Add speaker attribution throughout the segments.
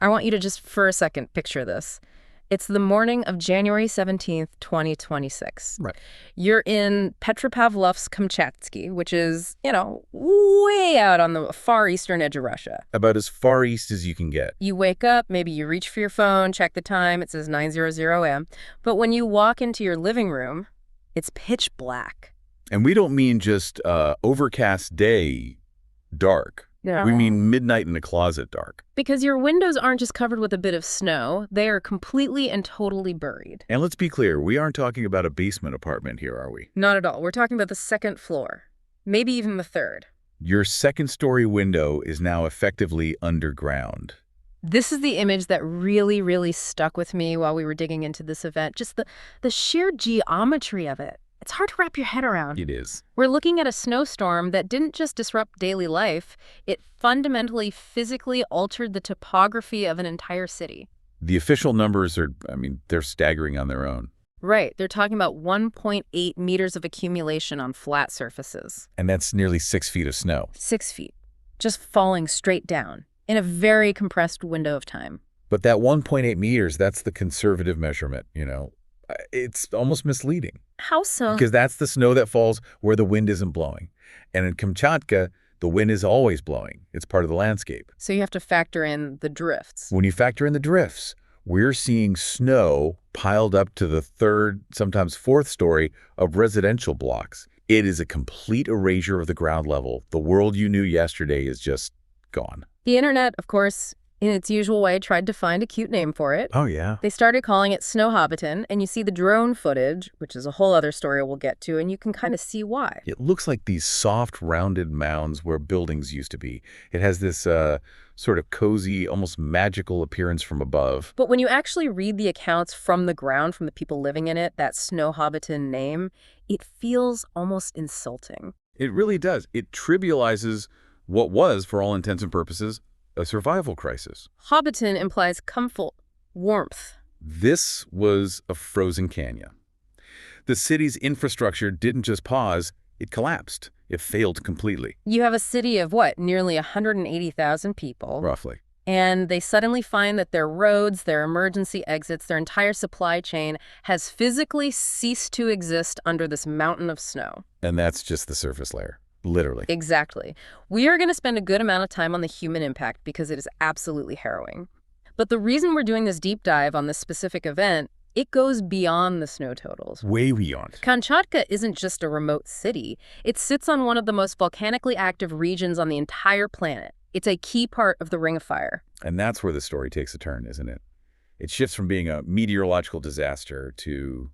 Speaker 1: I want you to just for a second picture this. It's the morning of January 17th, 2026.
Speaker 2: Right.
Speaker 1: You're in Petropavlovsk Kamchatsky, which is, way out on the far eastern edge of Russia.
Speaker 2: About as far east as you can get.
Speaker 1: You wake up, maybe you reach for your phone, check the time, it says 9:00 a.m. But when you walk into your living room, it's pitch black.
Speaker 2: And we don't mean just overcast day dark.
Speaker 1: Yeah.
Speaker 2: We mean midnight in a closet dark.
Speaker 1: Because your windows aren't just covered with a bit of snow, they are completely and totally buried.
Speaker 2: And let's be clear, we aren't talking about a basement apartment here, are we?
Speaker 1: Not at all. We're talking about the second floor, maybe even the third.
Speaker 2: Your second-story window is now effectively underground.
Speaker 1: This is the image that really, really stuck with me while we were digging into this event. Just the sheer geometry of it. It's hard to wrap your head around.
Speaker 2: It is.
Speaker 1: We're looking at a snowstorm that didn't just disrupt daily life, it fundamentally, physically altered the topography of an entire city.
Speaker 2: The official numbers are, they're staggering on their own.
Speaker 1: Right. They're talking about 1.8 meters of accumulation on flat surfaces.
Speaker 2: And that's nearly 6 feet of snow.
Speaker 1: 6 feet. Just falling straight down in a very compressed window of time.
Speaker 2: But that 1.8 meters, that's the conservative measurement, It's almost misleading.
Speaker 1: How so?
Speaker 2: Because that's the snow that falls where the wind isn't blowing. And in Kamchatka, the wind is always blowing. It's part of the landscape.
Speaker 1: So you have to factor in the drifts.
Speaker 2: When you factor in the drifts, we're seeing snow piled up to the third, sometimes fourth story of residential blocks. It is a complete erasure of the ground level. The world you knew yesterday is just gone.
Speaker 1: The internet, of course, in its usual way, tried to find a cute name for it.
Speaker 2: Oh, yeah.
Speaker 1: They started calling it Snowhobbiton, and you see the drone footage, which is a whole other story we'll get to, and you can kind of see why.
Speaker 2: It looks like these soft, rounded mounds where buildings used to be. It has this sort of cozy, almost magical appearance from above.
Speaker 1: But when you actually read the accounts from the ground, from the people living in it, that Snowhobbiton name, it feels almost insulting.
Speaker 2: It really does. It trivializes what was, for all intents and purposes, a survival crisis.
Speaker 1: Hobbiton implies comfort, warmth.
Speaker 2: This was a frozen canyon. The city's infrastructure didn't just pause, it collapsed. It failed completely.
Speaker 1: You have a city of what, nearly 180,000 people.
Speaker 2: Roughly.
Speaker 1: And they suddenly find that their roads, their emergency exits, their entire supply chain has physically ceased to exist under this mountain of snow.
Speaker 2: And that's just the surface layer. Literally.
Speaker 1: Exactly. We are going to spend a good amount of time on the human impact because it is absolutely harrowing. But the reason we're doing this deep dive on this specific event, it goes beyond the snow totals.
Speaker 2: Way beyond.
Speaker 1: Kamchatka isn't just a remote city. It sits on one of the most volcanically active regions on the entire planet. It's a key part of the Ring of Fire.
Speaker 2: And that's where the story takes a turn, isn't it? It shifts from being a meteorological disaster to,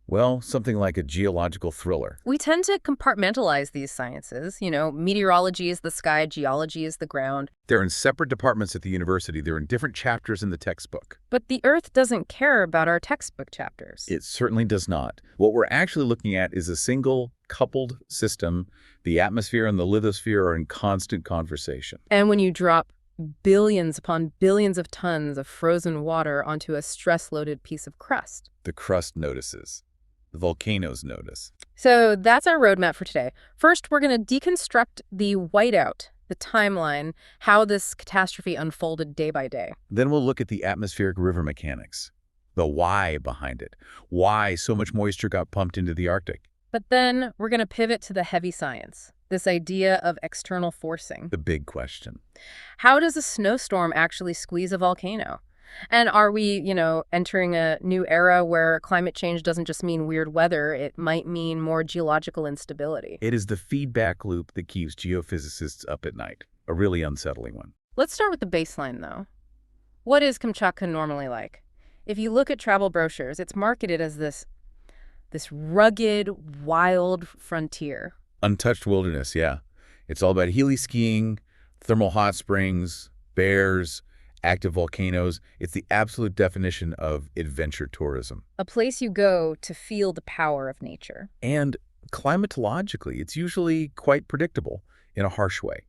Speaker 2: well, something like a geological thriller.
Speaker 1: We tend to compartmentalize these sciences. Meteorology is the sky, geology is the ground.
Speaker 2: They're in separate departments at the university. They're in different chapters in the textbook.
Speaker 1: But the Earth doesn't care about our textbook chapters.
Speaker 2: It certainly does not. What we're actually looking at is a single coupled system. The atmosphere and the lithosphere are in constant conversation.
Speaker 1: And when you drop billions upon billions of tons of frozen water onto a stress-loaded piece of crust,
Speaker 2: the crust notices. The volcanoes notice.
Speaker 1: So that's our roadmap for today. First, we're going to deconstruct the whiteout, the timeline, how this catastrophe unfolded day by day.
Speaker 2: Then we'll look at the atmospheric river mechanics, the why behind it, why so much moisture got pumped into the Arctic.
Speaker 1: But then we're going to pivot to the heavy science, this idea of external forcing.
Speaker 2: The big question.
Speaker 1: How does a snowstorm actually squeeze a volcano? And are we, entering a new era where climate change doesn't just mean weird weather, it might mean more geological instability?
Speaker 2: It is the feedback loop that keeps geophysicists up at night, a really unsettling one.
Speaker 1: Let's start with the baseline, though. What is Kamchatka normally like? If you look at travel brochures, it's marketed as this rugged, wild frontier.
Speaker 2: Untouched wilderness, yeah. It's all about heli-skiing, thermal hot springs, bears, active volcanoes. It's the absolute definition of adventure tourism.
Speaker 1: A place you go to feel the power of nature.
Speaker 2: And climatologically, it's usually quite predictable in a harsh way.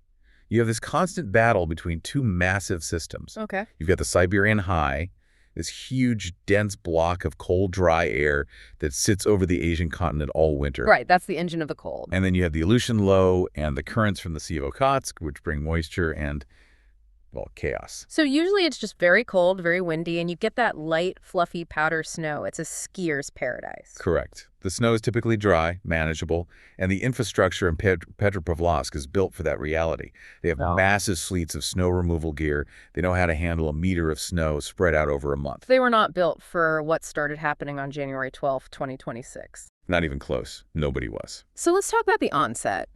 Speaker 2: You have this constant battle between two massive systems.
Speaker 1: Okay.
Speaker 2: You've got the Siberian High, this huge, dense block of cold, dry air that sits over the Asian continent all winter.
Speaker 1: Right, that's the engine of the cold.
Speaker 2: And then you have the Aleutian Low and the currents from the Sea of Okhotsk, which bring moisture, and well, chaos.
Speaker 1: So usually it's just very cold, very windy, and you get that light, fluffy powder snow. It's a skier's paradise.
Speaker 2: Correct. The snow is typically dry, manageable, and the infrastructure in Petropavlovsk is built for that reality. They have massive fleets of snow removal gear. They know how to handle a meter of snow spread out over a month.
Speaker 1: They were not built for what started happening on January 12th, 2026.
Speaker 2: Not even close. Nobody was.
Speaker 1: So let's talk about the onset.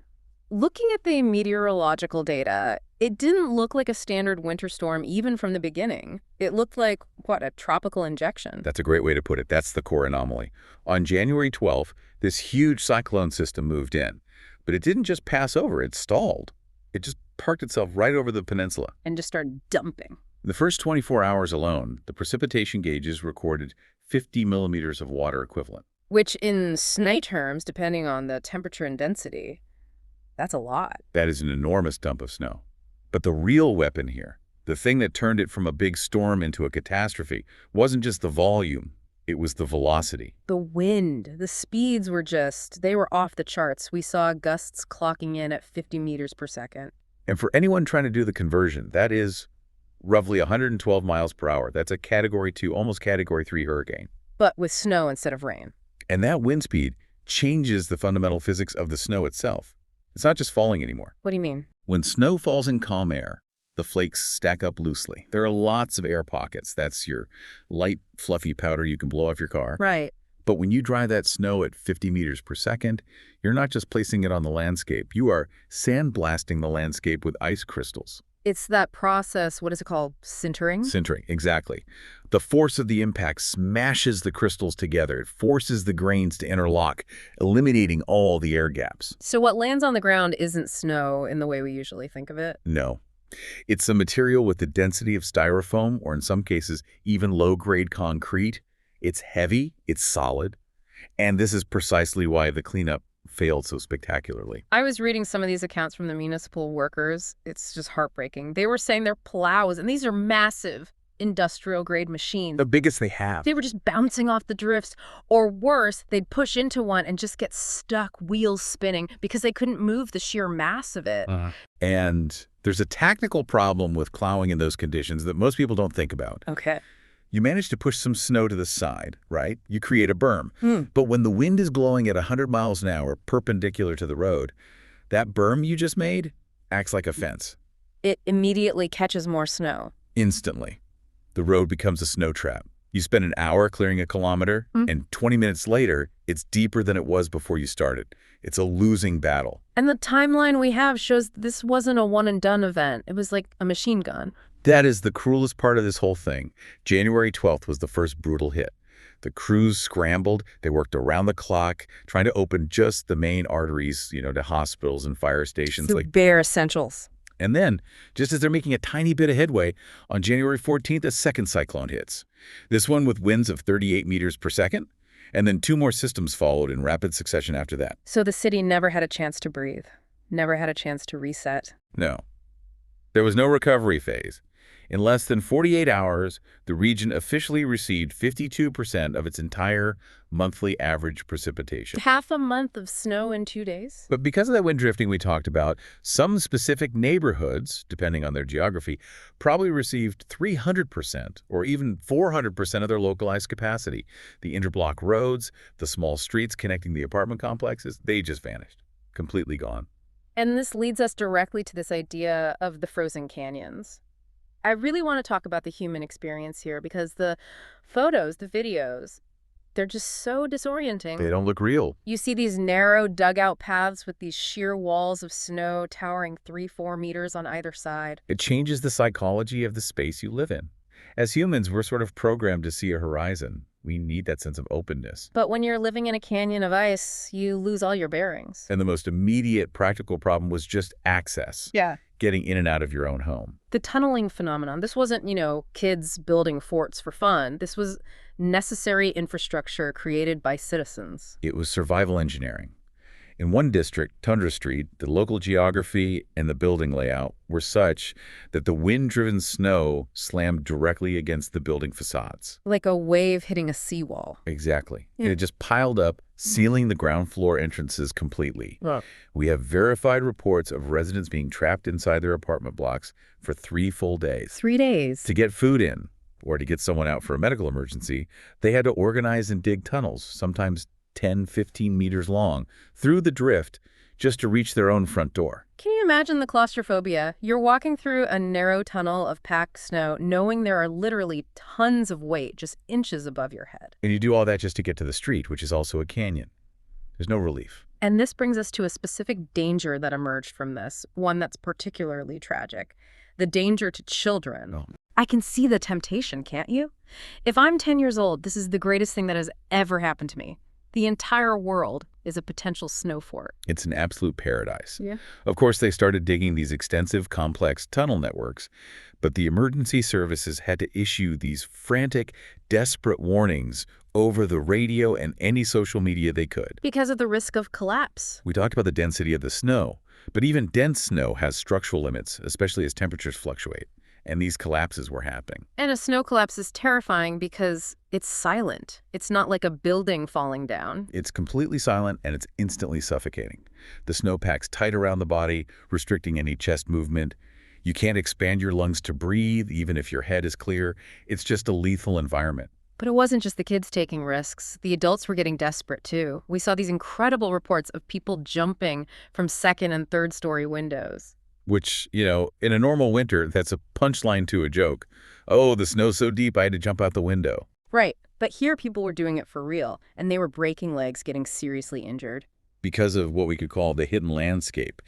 Speaker 1: Looking at the meteorological data, it didn't look like a standard winter storm even from the beginning. It looked like, what, a tropical injection.
Speaker 2: That's a great way to put it. That's the core anomaly. On January 12th, this huge cyclone system moved in. But it didn't just pass over, it stalled. It just parked itself right over the peninsula.
Speaker 1: And just started dumping.
Speaker 2: In the first 24 hours alone, the precipitation gauges recorded 50 millimeters of water equivalent.
Speaker 1: Which in SNI terms, depending on the temperature and density, that's a lot.
Speaker 2: That is an enormous dump of snow. But the real weapon here, the thing that turned it from a big storm into a catastrophe, wasn't just the volume, it was the velocity.
Speaker 1: The wind, the speeds were they were off the charts. We saw gusts clocking in at 50 meters per second.
Speaker 2: And for anyone trying to do the conversion, that is roughly 112 miles per hour. That's a Category 2, almost Category 3 hurricane.
Speaker 1: But with snow instead of rain.
Speaker 2: And that wind speed changes the fundamental physics of the snow itself. It's not just falling anymore.
Speaker 1: What do you mean?
Speaker 2: When snow falls in calm air, the flakes stack up loosely. There are lots of air pockets. That's your light, fluffy powder you can blow off your car.
Speaker 1: Right.
Speaker 2: But when you dry that snow at 50 meters per second, you're not just placing it on the landscape. You are sandblasting the landscape with ice crystals.
Speaker 1: It's that process, what is it called? Sintering?
Speaker 2: Sintering, exactly. The force of the impact smashes the crystals together. It forces the grains to interlock, eliminating all the air gaps.
Speaker 1: So what lands on the ground isn't snow in the way we usually think of it?
Speaker 2: No. It's a material with the density of styrofoam, or in some cases, even low-grade concrete. It's heavy, it's solid, and this is precisely why the cleanup failed so spectacularly.
Speaker 1: I was reading some of these accounts from the municipal workers. It's just heartbreaking. They were saying their plows, and these are massive industrial-grade machines.
Speaker 2: The biggest they have.
Speaker 1: They were just bouncing off the drifts, or worse, they'd push into one and just get stuck, wheels spinning, because they couldn't move the sheer mass of it.
Speaker 2: And there's a technical problem with plowing in those conditions that most people don't think about.
Speaker 1: Okay.
Speaker 2: You manage to push some snow to the side, right? You create a berm. But when the wind is blowing at 100 miles an hour perpendicular to the road, that berm you just made acts like a fence.
Speaker 1: It immediately catches more snow.
Speaker 2: Instantly. The road becomes a snow trap. You spend an hour clearing a kilometer, and 20 minutes later, it's deeper than it was before you started. It's a losing battle.
Speaker 1: And the timeline we have shows this wasn't a one-and-done event. It was like a machine gun.
Speaker 2: That is the cruelest part of this whole thing. January 12th was the first brutal hit. The crews scrambled. They worked around the clock, trying to open just the main arteries, to hospitals and fire stations.
Speaker 1: The bare essentials.
Speaker 2: And then, just as they're making a tiny bit of headway, on January 14th, a second cyclone hits. This one with winds of 38 meters per second, and then 2 more systems followed in rapid succession after that.
Speaker 1: So the city never had a chance to breathe, never had a chance to reset.
Speaker 2: No. There was no recovery phase. In less than 48 hours, the region officially received 52% of its entire monthly average precipitation.
Speaker 1: Half a month of snow in 2 days?
Speaker 2: But because of that wind drifting we talked about, some specific neighborhoods, depending on their geography, probably received 300% or even 400% of their localized capacity. The interblock roads, the small streets connecting the apartment complexes, they just vanished. Completely gone.
Speaker 1: And this leads us directly to this idea of the frozen canyons. I really want to talk about the human experience here because the photos, the videos, they're just so disorienting.
Speaker 2: They don't look real.
Speaker 1: You see these narrow dugout paths with these sheer walls of snow towering 3-4 meters on either side.
Speaker 2: It changes the psychology of the space you live in. As humans, we're sort of programmed to see a horizon. We need that sense of openness.
Speaker 1: But when you're living in a canyon of ice, you lose all your bearings.
Speaker 2: And the most immediate practical problem was just access.
Speaker 1: Yeah.
Speaker 2: Getting in and out of your own home.
Speaker 1: The tunneling phenomenon. This wasn't, kids building forts for fun. This was necessary infrastructure created by citizens.
Speaker 2: It was survival engineering. In one district, Tundra Street, the local geography and the building layout were such that the wind-driven snow slammed directly against the building facades.
Speaker 1: Like a wave hitting a seawall.
Speaker 2: Exactly.
Speaker 1: Yeah.
Speaker 2: It just piled up, sealing the ground floor entrances completely.
Speaker 1: Wow.
Speaker 2: We have verified reports of residents being trapped inside their apartment blocks for 3 full days.
Speaker 1: 3 days.
Speaker 2: To get food in, or to get someone out for a medical emergency, they had to organize and dig tunnels, sometimes 10, 15 meters long, through the drift just to reach their own front door.
Speaker 1: Can you imagine the claustrophobia? You're walking through a narrow tunnel of packed snow, knowing there are literally tons of weight just inches above your head.
Speaker 2: And you do all that just to get to the street, which is also a canyon. There's no relief.
Speaker 1: And this brings us to a specific danger that emerged from this, one that's particularly tragic. The danger to children.
Speaker 2: Oh.
Speaker 1: I can see the temptation, can't you? If I'm 10 years old, this is the greatest thing that has ever happened to me. The entire world is a potential snow fort.
Speaker 2: It's an absolute paradise.
Speaker 1: Yeah.
Speaker 2: Of course, they started digging these extensive, complex tunnel networks, but the emergency services had to issue these frantic, desperate warnings over the radio and any social media they could.
Speaker 1: Because of the risk of collapse.
Speaker 2: We talked about the density of the snow, but even dense snow has structural limits, especially as temperatures fluctuate. And these collapses were happening.
Speaker 1: And a snow collapse is terrifying because it's silent. It's not like a building falling down.
Speaker 2: It's completely silent and it's instantly suffocating. The snow packs tight around the body, restricting any chest movement. You can't expand your lungs to breathe, even if your head is clear. It's just a lethal environment.
Speaker 1: But it wasn't just the kids taking risks. The adults were getting desperate, too. We saw these incredible reports of people jumping from second and third story windows.
Speaker 2: Which, in a normal winter, that's a punchline to a joke. Oh, the snow's so deep, I had to jump out the window.
Speaker 1: Right. But here people were doing it for real, and they were breaking legs, getting seriously injured.
Speaker 2: Because of what we could call the hidden landscape.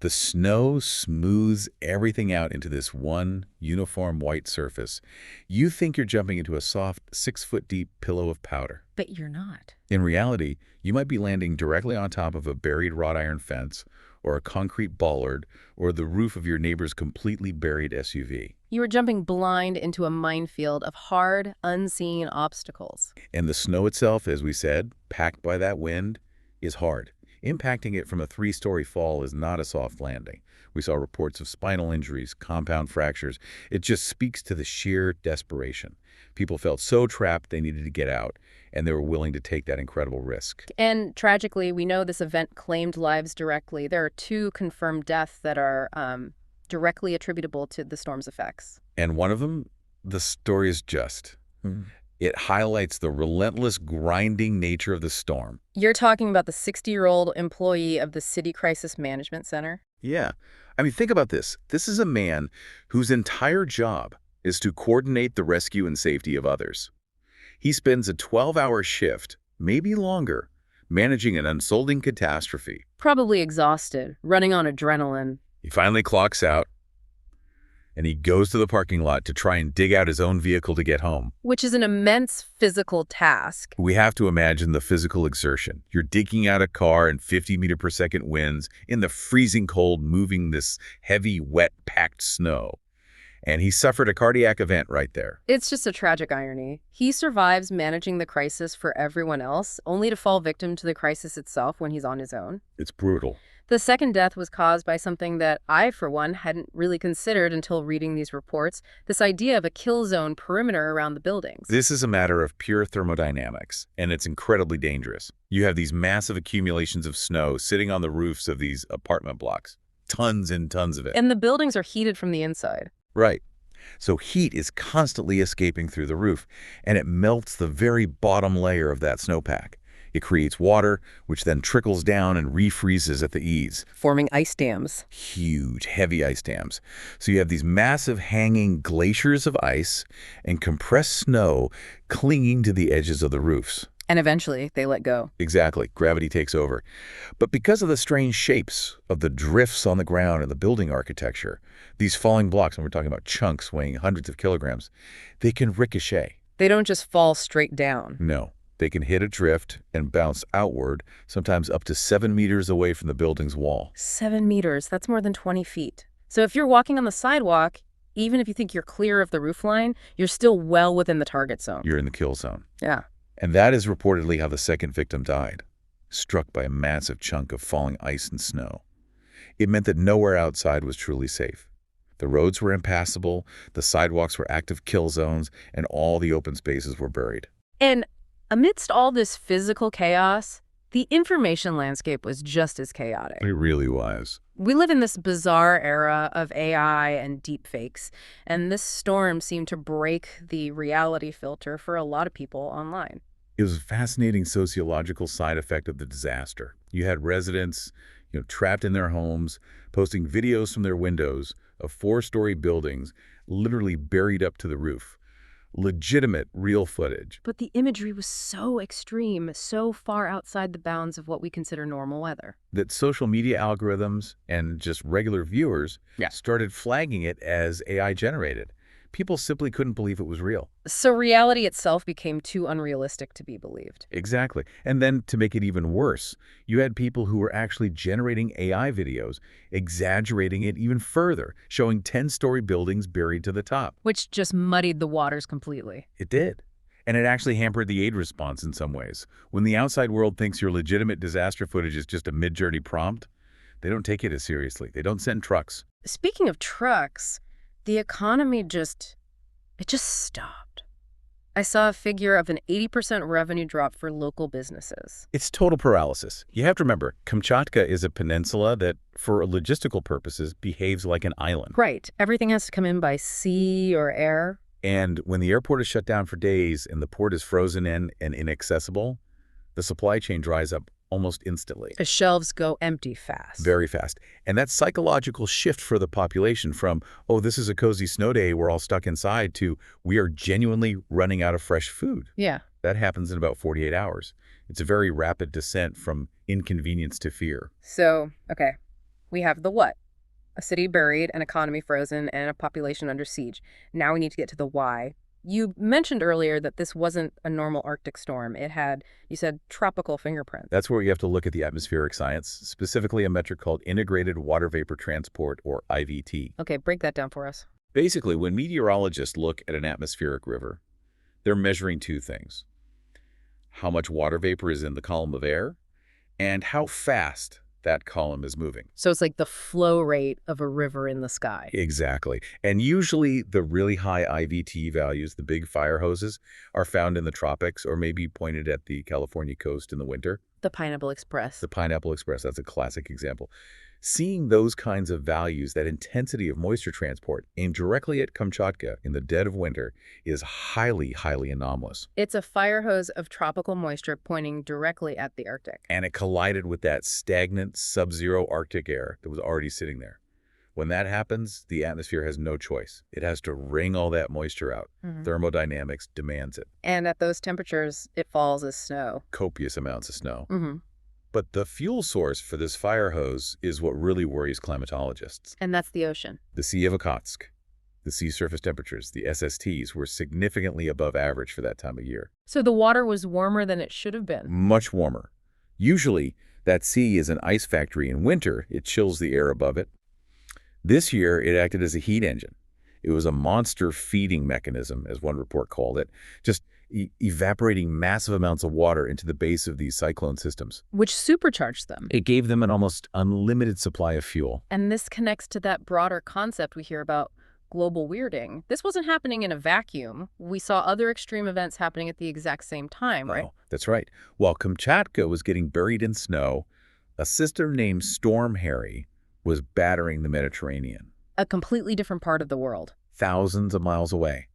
Speaker 2: The snow smooths everything out into this one uniform white surface. You think you're jumping into a soft 6-foot-deep pillow of powder.
Speaker 1: But you're not.
Speaker 2: In reality, you might be landing directly on top of a buried wrought iron fence, or a concrete bollard, or the roof of your neighbor's completely buried SUV.
Speaker 1: You were jumping blind into a minefield of hard, unseen obstacles.
Speaker 2: And the snow itself, as we said, packed by that wind, is hard. Impacting it from a 3-story fall is not a soft landing. We saw reports of spinal injuries, compound fractures. It just speaks to the sheer desperation. People felt so trapped they needed to get out, and they were willing to take that incredible risk.
Speaker 1: And tragically, we know this event claimed lives directly. There are 2 confirmed deaths that are directly attributable to the storm's effects.
Speaker 2: And one of them, the story is just. It highlights the relentless, grinding nature of the storm.
Speaker 1: You're talking about the 60-year-old employee of the City Crisis Management Center?
Speaker 2: Yeah. I mean, think about this. This is a man whose entire job is to coordinate the rescue and safety of others. He spends a 12-hour shift, maybe longer, managing an unfolding catastrophe.
Speaker 1: Probably exhausted, running on adrenaline.
Speaker 2: He finally clocks out, and he goes to the parking lot to try and dig out his own vehicle to get home.
Speaker 1: Which is an immense physical task.
Speaker 2: We have to imagine the physical exertion. You're digging out a car in 50-meter-per-second winds, in the freezing cold, moving this heavy, wet, packed snow. And he suffered a cardiac event right there.
Speaker 1: It's just a tragic irony. He survives managing the crisis for everyone else, only to fall victim to the crisis itself when he's on his own.
Speaker 2: It's brutal.
Speaker 1: The second death was caused by something that I, for one, hadn't really considered until reading these reports, this idea of a kill zone perimeter around the buildings.
Speaker 2: This is a matter of pure thermodynamics, and it's incredibly dangerous. You have these massive accumulations of snow sitting on the roofs of these apartment blocks. Tons and tons of it.
Speaker 1: And the buildings are heated from the inside.
Speaker 2: Right. So heat is constantly escaping through the roof, and it melts the very bottom layer of that snowpack. It creates water, which then trickles down and refreezes at the eaves.
Speaker 1: Forming ice dams.
Speaker 2: Huge, heavy ice dams. So you have these massive hanging glaciers of ice and compressed snow clinging to the edges of the roofs.
Speaker 1: And eventually, they let go.
Speaker 2: Exactly. Gravity takes over. But because of the strange shapes of the drifts on the ground and the building architecture, these falling blocks, and we're talking about chunks weighing hundreds of kilograms, they can ricochet.
Speaker 1: They don't just fall straight down.
Speaker 2: No. They can hit a drift and bounce outward, sometimes up to 7 meters away from the building's wall.
Speaker 1: 7 meters. That's more than 20 feet. So if you're walking on the sidewalk, even if you think you're clear of the roofline, you're still well within the target zone.
Speaker 2: You're in the kill zone.
Speaker 1: Yeah.
Speaker 2: And that is reportedly how the second victim died. struck by a massive chunk of falling ice and snow. It meant that nowhere outside was truly safe. The roads were impassable, the sidewalks were active kill zones, and all the open spaces were buried.
Speaker 1: And amidst all this physical chaos, the information landscape was just as chaotic.
Speaker 2: It really was.
Speaker 1: We live in this bizarre era of AI and deepfakes, and this storm seemed to break the reality filter for a lot of people online.
Speaker 2: It was a fascinating sociological side effect of the disaster. You had residents, trapped in their homes, posting videos from their windows of four-story buildings literally buried up to the roof. Legitimate, real footage.
Speaker 1: But the imagery was so extreme, so far outside the bounds of what we consider normal weather.
Speaker 2: That social media algorithms and just regular viewers started flagging it as AI generated. People simply couldn't believe it was real.
Speaker 1: So reality itself became too unrealistic to be believed.
Speaker 2: Exactly. And then to make it even worse, you had people who were actually generating AI videos, exaggerating it even further, showing 10-story buildings buried to the top.
Speaker 1: Which just muddied the waters completely.
Speaker 2: It did. And it actually hampered the aid response in some ways. When the outside world thinks your legitimate disaster footage is just a mid-journey prompt, they don't take it as seriously. They don't send trucks.
Speaker 1: Speaking of trucks, the economy just stopped. I saw a figure of an 80% revenue drop for local businesses.
Speaker 2: It's total paralysis. You have to remember, Kamchatka is a peninsula that, for logistical purposes, behaves like an island.
Speaker 1: Right. Everything has to come in by sea or air.
Speaker 2: And when the airport is shut down for days and the port is frozen in and inaccessible, the supply chain dries up almost instantly.
Speaker 1: The shelves go empty fast.
Speaker 2: Very fast. And that psychological shift for the population from, oh, this is a cozy snow day, we're all stuck inside, to we are genuinely running out of fresh food.
Speaker 1: Yeah.
Speaker 2: That happens in about 48 hours. It's a very rapid descent from inconvenience to fear.
Speaker 1: So, okay, we have the what? A city buried, an economy frozen, and a population under siege. Now we need to get to the why. You mentioned earlier that this wasn't a normal Arctic storm. It had, you said, tropical fingerprints.
Speaker 2: That's where you have to look at the atmospheric science, specifically a metric called Integrated Water Vapor Transport, or IVT.
Speaker 1: Okay, break that down for us.
Speaker 2: Basically, when meteorologists look at an atmospheric river, they're measuring two things: how much water vapor is in the column of air, and how fast that column is moving.
Speaker 1: So it's like the flow rate of a river in the sky.
Speaker 2: Exactly. And usually the really high IVT values, the big fire hoses, are found in the tropics or maybe pointed at the California coast in the winter.
Speaker 1: The Pineapple Express.
Speaker 2: The Pineapple Express, that's a classic example. Seeing those kinds of values, that intensity of moisture transport aimed directly at Kamchatka in the dead of winter, is highly, highly anomalous.
Speaker 1: It's a fire hose of tropical moisture pointing directly at the Arctic.
Speaker 2: And it collided with that stagnant, sub-zero Arctic air that was already sitting there. When that happens, the atmosphere has no choice. It has to wring all that moisture out. Thermodynamics demands it.
Speaker 1: And at those temperatures, it falls as snow.
Speaker 2: Copious amounts of snow. But the fuel source for this fire hose is what really worries climatologists.
Speaker 1: And that's the ocean.
Speaker 2: The Sea of Okhotsk. The sea surface temperatures, the SSTs, were significantly above average for that time of year.
Speaker 1: So the water was warmer than it should have been.
Speaker 2: Much warmer. Usually, that sea is an ice factory in winter. It chills the air above it. This year, it acted as a heat engine. It was a monster feeding mechanism, as one report called it, just evaporating massive amounts of water into the base of these cyclone systems.
Speaker 1: Which supercharged them.
Speaker 2: It gave them an almost unlimited supply of fuel.
Speaker 1: And this connects to that broader concept we hear about global weirding. This wasn't happening in a vacuum. We saw other extreme events happening at the exact same time, right?
Speaker 2: Oh, that's right. While Kamchatka was getting buried in snow, a system named Storm Harry was battering the Mediterranean.
Speaker 1: A completely different part of the world.
Speaker 2: Thousands of miles away.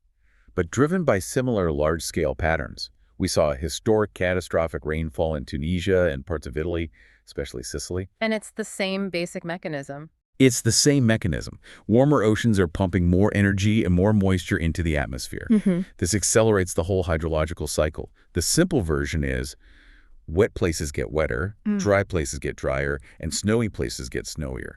Speaker 2: But driven by similar large-scale patterns, we saw a historic catastrophic rainfall in Tunisia and parts of Italy, especially Sicily.
Speaker 1: And it's the same basic mechanism.
Speaker 2: It's the same mechanism. Warmer oceans are pumping more energy and more moisture into the atmosphere. This accelerates the whole hydrological cycle. The simple version is wet places get wetter, dry places get drier, and snowy places get snowier.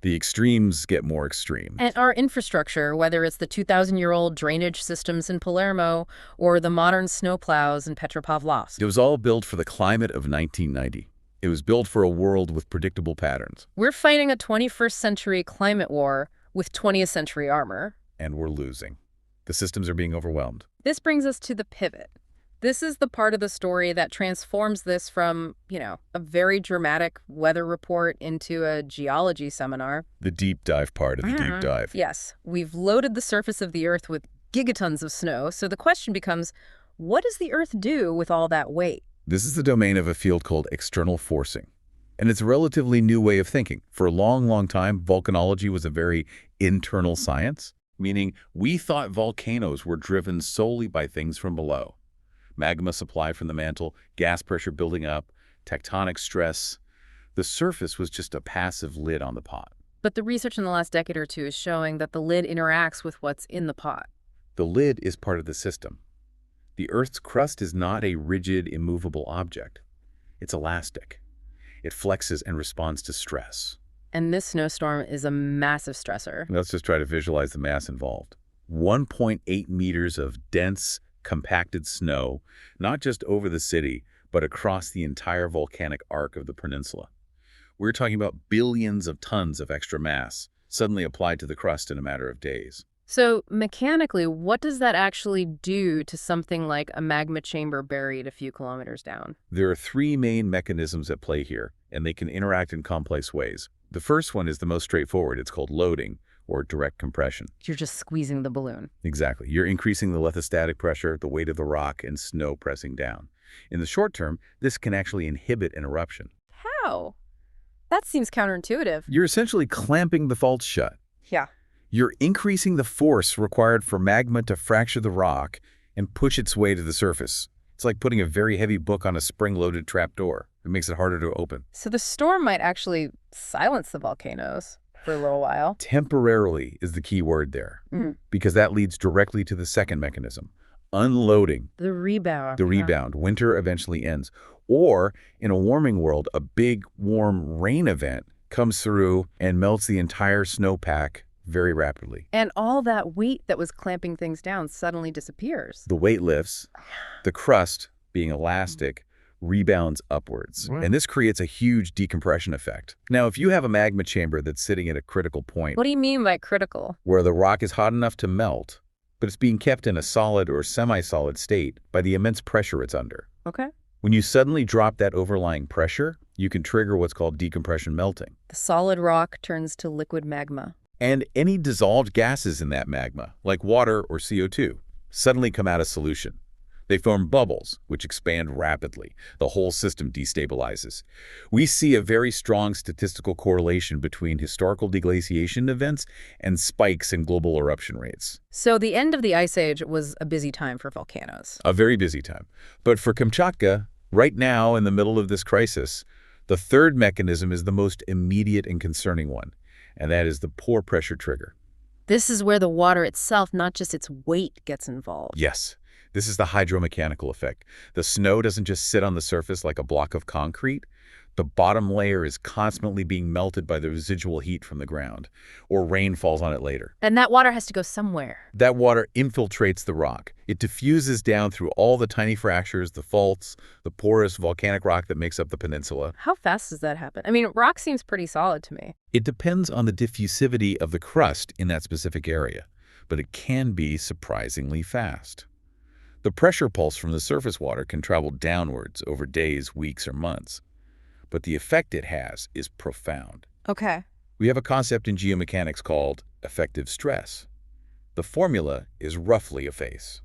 Speaker 2: The extremes get more extreme.
Speaker 1: And our infrastructure, whether it's the 2,000-year-old drainage systems in Palermo or the modern snowplows in Petropavlovsk.
Speaker 2: It was all built for the climate of 1990. It was built for a world with predictable patterns.
Speaker 1: We're fighting a 21st century climate war with 20th century armor.
Speaker 2: And we're losing. The systems are being overwhelmed.
Speaker 1: This brings us to the pivot. This is the part of the story that transforms this from, a very dramatic weather report into a geology seminar.
Speaker 2: The deep dive part of the deep dive.
Speaker 1: Yes, we've loaded the surface of the Earth with gigatons of snow, so the question becomes, what does the Earth do with all that weight?
Speaker 2: This is the domain of a field called external forcing. And it's a relatively new way of thinking. For a long, long time, volcanology was a very internal science, meaning we thought volcanoes were driven solely by things from below. Magma supply from the mantle, gas pressure building up, tectonic stress. The surface was just a passive lid on the pot.
Speaker 1: But the research in the last decade or two is showing that the lid interacts with what's in the pot.
Speaker 2: The lid is part of the system. The Earth's crust is not a rigid, immovable object. It's elastic. It flexes and responds to stress.
Speaker 1: And this snowstorm is a massive stressor.
Speaker 2: Let's just try to visualize the mass involved. 1.8 meters of dense, compacted snow, not just over the city, but across the entire volcanic arc of the peninsula. We're talking about billions of tons of extra mass suddenly applied to the crust in a matter of days.
Speaker 1: So mechanically, what does that actually do to something like a magma chamber buried a few kilometers down?
Speaker 2: There are three main mechanisms at play here, and they can interact in complex ways. The first one is the most straightforward. It's called loading, or direct compression.
Speaker 1: You're just squeezing the balloon.
Speaker 2: Exactly. You're increasing the lithostatic pressure, the weight of the rock, and snow pressing down. In the short term, this can actually inhibit an eruption.
Speaker 1: How? That seems counterintuitive.
Speaker 2: You're essentially clamping the faults shut.
Speaker 1: Yeah.
Speaker 2: You're increasing the force required for magma to fracture the rock and push its way to the surface. It's like putting a very heavy book on a spring-loaded trapdoor. It makes it harder to open.
Speaker 1: So the storm might actually silence the volcanoes for a little while.
Speaker 2: Temporarily is the key word there, because that leads directly to the second mechanism, unloading.
Speaker 1: The rebound.
Speaker 2: The rebound. Winter eventually ends. Or, in a warming world, a big, warm rain event comes through and melts the entire snowpack very rapidly.
Speaker 1: And all that weight that was clamping things down suddenly disappears.
Speaker 2: The weight lifts. The crust, being elastic, rebounds upwards.
Speaker 1: Wow.
Speaker 2: And this creates a huge decompression effect. Now, if you have a magma chamber that's sitting at a critical point,
Speaker 1: What do you mean by critical?
Speaker 2: where the rock is hot enough to melt, but it's being kept in a solid or semi-solid state by the immense pressure it's under.
Speaker 1: Okay.
Speaker 2: When you suddenly drop that overlying pressure, you can trigger what's called decompression melting.
Speaker 1: The solid rock turns to liquid magma.
Speaker 2: And any dissolved gases in that magma, like water or CO2, suddenly come out of solution. They form bubbles, which expand rapidly. The whole system destabilizes. We see a very strong statistical correlation between historical deglaciation events and spikes in global eruption rates.
Speaker 1: So the end of the Ice Age was a busy time for volcanoes.
Speaker 2: A very busy time. But for Kamchatka, right now in the middle of this crisis, the third mechanism is the most immediate and concerning one, and that is the pore pressure trigger.
Speaker 1: This is where the water itself, not just its weight, gets involved.
Speaker 2: Yes. This is the hydromechanical effect. The snow doesn't just sit on the surface like a block of concrete. The bottom layer is constantly being melted by the residual heat from the ground, or rain falls on it later.
Speaker 1: And that water has to go somewhere.
Speaker 2: That water infiltrates the rock. It diffuses down through all the tiny fractures, the faults, the porous volcanic rock that makes up the peninsula.
Speaker 1: How fast does that happen? I mean, rock seems pretty solid to me.
Speaker 2: It depends on the diffusivity of the crust in that specific area, but it can be surprisingly fast. The pressure pulse from the surface water can travel downwards over days, weeks, or months. But the effect it has is profound.
Speaker 1: Okay.
Speaker 2: We have a concept in geomechanics called effective stress. The formula is roughly a face.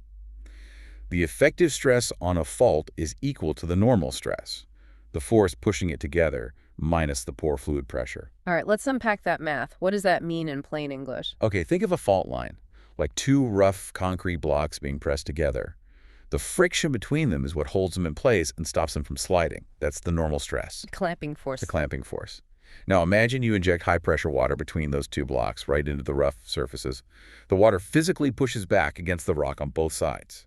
Speaker 2: The effective stress on a fault is equal to the normal stress, the force pushing it together, minus the pore fluid pressure.
Speaker 1: All right, let's unpack that math. What does that mean in plain English?
Speaker 2: Okay, think of a fault line, like two rough concrete blocks being pressed together. The friction between them is what holds them in place and stops them from sliding. That's the normal stress.
Speaker 1: Clamping force.
Speaker 2: The clamping force. Now imagine you inject high-pressure water between those two blocks right into the rough surfaces. The water physically pushes back against the rock on both sides.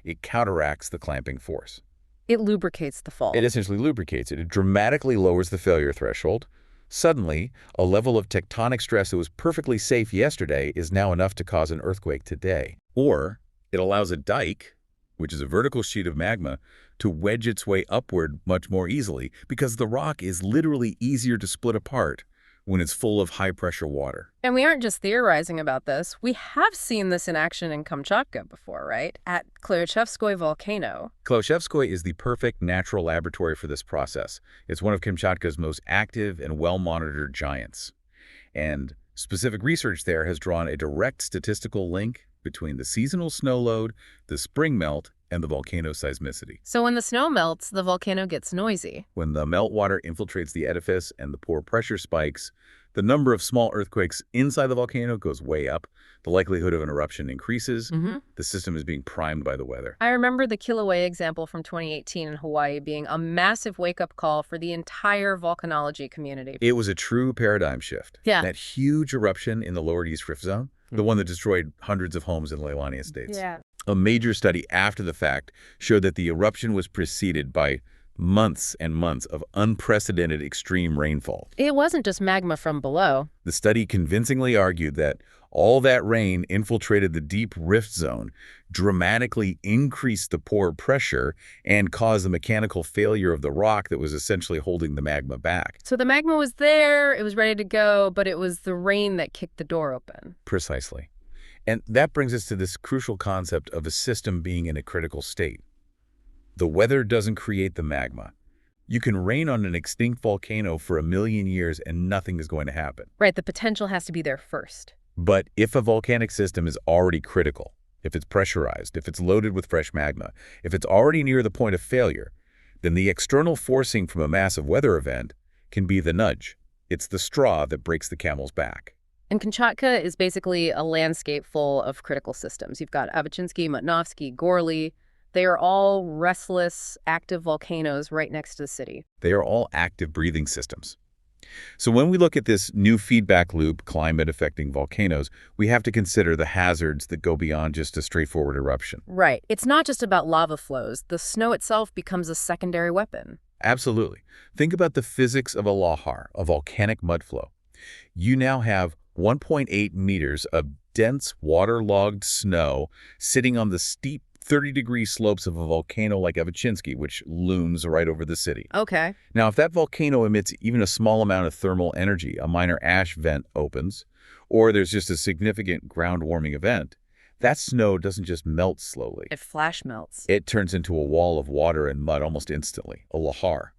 Speaker 2: It counteracts the clamping force.
Speaker 1: It lubricates the fault.
Speaker 2: It essentially lubricates it. It dramatically lowers the failure threshold. Suddenly, a level of tectonic stress that was perfectly safe yesterday is now enough to cause an earthquake today. Or it allows a dike, which is a vertical sheet of magma, to wedge its way upward much more easily because the rock is literally easier to split apart when it's full of high-pressure water.
Speaker 1: And we aren't just theorizing about this. We have seen this in action in Kamchatka before, right? At Klyuchevskoye Volcano.
Speaker 2: Klyuchevskoye is the perfect natural laboratory for this process. It's one of Kamchatka's most active and well-monitored giants. And specific research there has drawn a direct statistical link between the seasonal snow load, the spring melt, and the volcano seismicity.
Speaker 1: So when the snow melts, the volcano gets noisy.
Speaker 2: When the meltwater infiltrates the edifice and the pore pressure spikes, the number of small earthquakes inside the volcano goes way up. The likelihood of an eruption increases. The system is being primed by the weather.
Speaker 1: I remember the Kilauea example from 2018 in Hawaii being a massive wake-up call for the entire volcanology community.
Speaker 2: It was a true paradigm shift.
Speaker 1: Yeah.
Speaker 2: That huge eruption in the Lower East Rift Zone, the one that destroyed hundreds of homes in Leilani Estates.
Speaker 1: Yeah.
Speaker 2: A major study after the fact showed that the eruption was preceded by months and months of unprecedented extreme rainfall.
Speaker 1: It wasn't just magma from below.
Speaker 2: The study convincingly argued that all that rain infiltrated the deep rift zone, dramatically increased the pore pressure, and caused the mechanical failure of the rock that was essentially holding the magma back.
Speaker 1: So the magma was there, it was ready to go, but it was the rain that kicked the door open.
Speaker 2: Precisely. And that brings us to this crucial concept of a system being in a critical state. The weather doesn't create the magma. You can rain on an extinct volcano for 1,000,000 years and nothing is going to happen.
Speaker 1: Right, the potential has to be there first.
Speaker 2: But if a volcanic system is already critical, if it's pressurized, if it's loaded with fresh magma, if it's already near the point of failure, then the external forcing from a massive weather event can be the nudge. It's the straw that breaks the camel's back.
Speaker 1: And Kamchatka is basically a landscape full of critical systems. You've got Abachinsky, Mutnovsky, Gorley. They are all restless, active volcanoes right next to the city.
Speaker 2: They are all active breathing systems. So when we look at this new feedback loop, climate affecting volcanoes, we have to consider the hazards that go beyond just a straightforward eruption.
Speaker 1: Right. It's not just about lava flows. The snow itself becomes a secondary weapon.
Speaker 2: Absolutely. Think about the physics of a lahar, a volcanic mudflow. You now have 1.8 meters of dense, waterlogged snow sitting on the steep 30-degree slopes of a volcano like Abachinsky, which looms right over the city.
Speaker 1: Okay.
Speaker 2: Now, if that volcano emits even a small amount of thermal energy, a minor ash vent opens, or there's just a significant ground warming event, that snow doesn't just melt slowly.
Speaker 1: It flash melts.
Speaker 2: It turns into a wall of water and mud almost instantly, a lahar.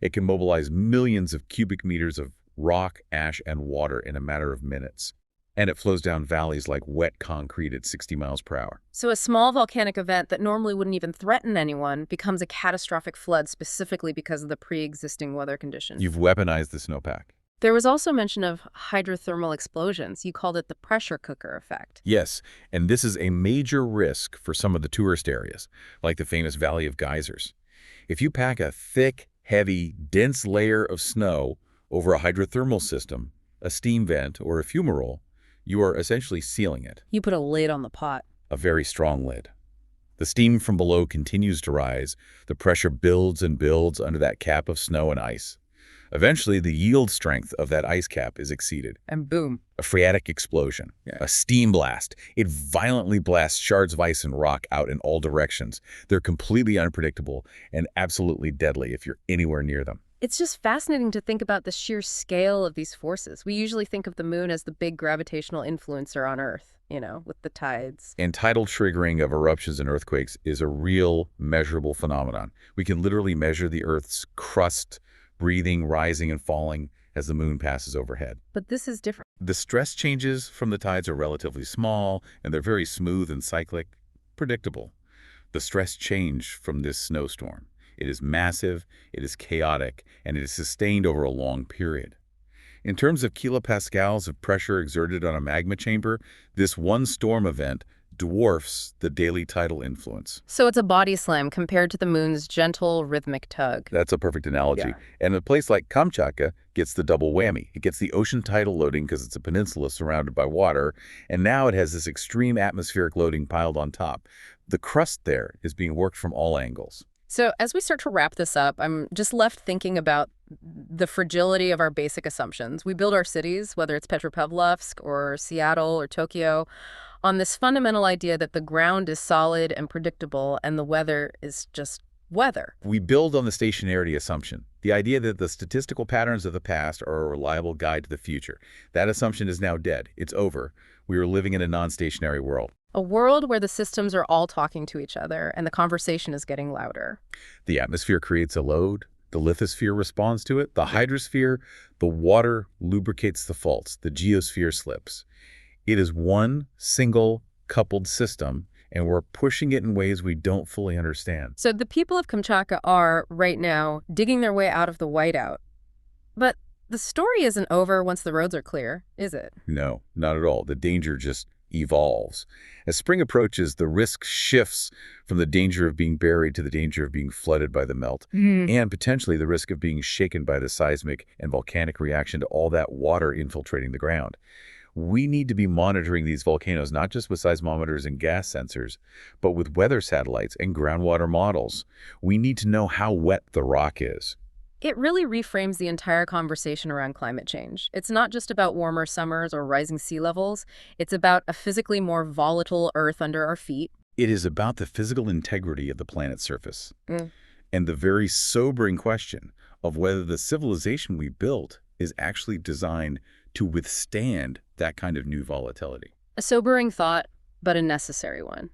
Speaker 2: It can mobilize millions of cubic meters of rock, ash, and water in a matter of minutes. And it flows down valleys like wet concrete at 60 miles per hour.
Speaker 1: So a small volcanic event that normally wouldn't even threaten anyone becomes a catastrophic flood specifically because of the pre-existing weather conditions.
Speaker 2: You've weaponized the snowpack.
Speaker 1: There was also mention of hydrothermal explosions. You called it the pressure cooker effect.
Speaker 2: Yes, and this is a major risk for some of the tourist areas, like the famous Valley of Geysers. If you pack a thick, heavy, dense layer of snow over a hydrothermal system, a steam vent, or a fumarole, you are essentially sealing it.
Speaker 1: You put a lid on the pot.
Speaker 2: A very strong lid. The steam from below continues to rise. The pressure builds and builds under that cap of snow and ice. Eventually, the yield strength of that ice cap is exceeded.
Speaker 1: And boom.
Speaker 2: A phreatic explosion, a steam blast. It violently blasts shards of ice and rock out in all directions. They're completely unpredictable and absolutely deadly if you're anywhere near them.
Speaker 1: It's just fascinating to think about the sheer scale of these forces. We usually think of the moon as the big gravitational influencer on Earth, you know, with the tides.
Speaker 2: And tidal triggering of eruptions and earthquakes is a real measurable phenomenon. We can literally measure the Earth's crust, breathing, rising, and falling as the moon passes overhead.
Speaker 1: But this is different.
Speaker 2: The stress changes from the tides are relatively small, and they're very smooth and cyclic, predictable. The stress change from this snowstorm. It is massive, it is chaotic, and it is sustained over a long period. In terms of kilopascals of pressure exerted on a magma chamber, this one storm event dwarfs the daily tidal influence.
Speaker 1: So it's a body slam compared to the moon's gentle, rhythmic tug.
Speaker 2: That's a perfect analogy.
Speaker 1: Yeah.
Speaker 2: And a place like Kamchatka gets the double whammy. It gets the ocean tidal loading because it's a peninsula surrounded by water, and now it has this extreme atmospheric loading piled on top. The crust there is being worked from all angles.
Speaker 1: So as we start to wrap this up, I'm just left thinking about the fragility of our basic assumptions. We build our cities, whether it's Petropavlovsk or Seattle or Tokyo, on this fundamental idea that the ground is solid and predictable and the weather is just weather.
Speaker 2: We build on the stationarity assumption. The idea that the statistical patterns of the past are a reliable guide to the future. That assumption is now dead. It's over. We are living in a non-stationary world.
Speaker 1: A world where the systems are all talking to each other and the conversation is getting louder.
Speaker 2: The atmosphere creates a load. The lithosphere responds to it. The hydrosphere, the water lubricates the faults. The geosphere slips. It is one single coupled system, and we're pushing it in ways we don't fully understand.
Speaker 1: So the people of Kamchatka are, right now, digging their way out of the whiteout. But the story isn't over once the roads are clear, is it?
Speaker 2: No, not at all. The danger just evolves. As spring approaches, the risk shifts from the danger of being buried to the danger of being flooded by the melt, and potentially the risk of being shaken by the seismic and volcanic reaction to all that water infiltrating the ground. We need to be monitoring these volcanoes not just with seismometers and gas sensors, but with weather satellites and groundwater models. We need to know how wet the rock is.
Speaker 1: It really reframes the entire conversation around climate change. It's not just about warmer summers or rising sea levels. It's about a physically more volatile Earth under our feet.
Speaker 2: It is about the physical integrity of the planet's surface and the very sobering question of whether the civilization we built is actually designed to withstand that kind of new volatility.
Speaker 1: A sobering thought, but a necessary one.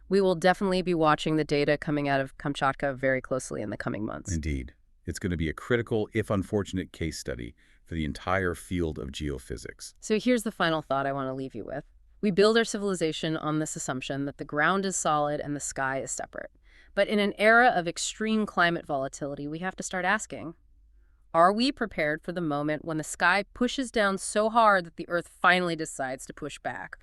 Speaker 1: We will definitely be watching the data coming out of Kamchatka very closely in the coming months.
Speaker 2: Indeed. It's going to be a critical, if unfortunate, case study for the entire field of geophysics.
Speaker 1: So here's the final thought I want to leave you with. We build our civilization on this assumption that the ground is solid and the sky is separate. But in an era of extreme climate volatility, we have to start asking, are we prepared for the moment when the sky pushes down so hard that the Earth finally decides to push back?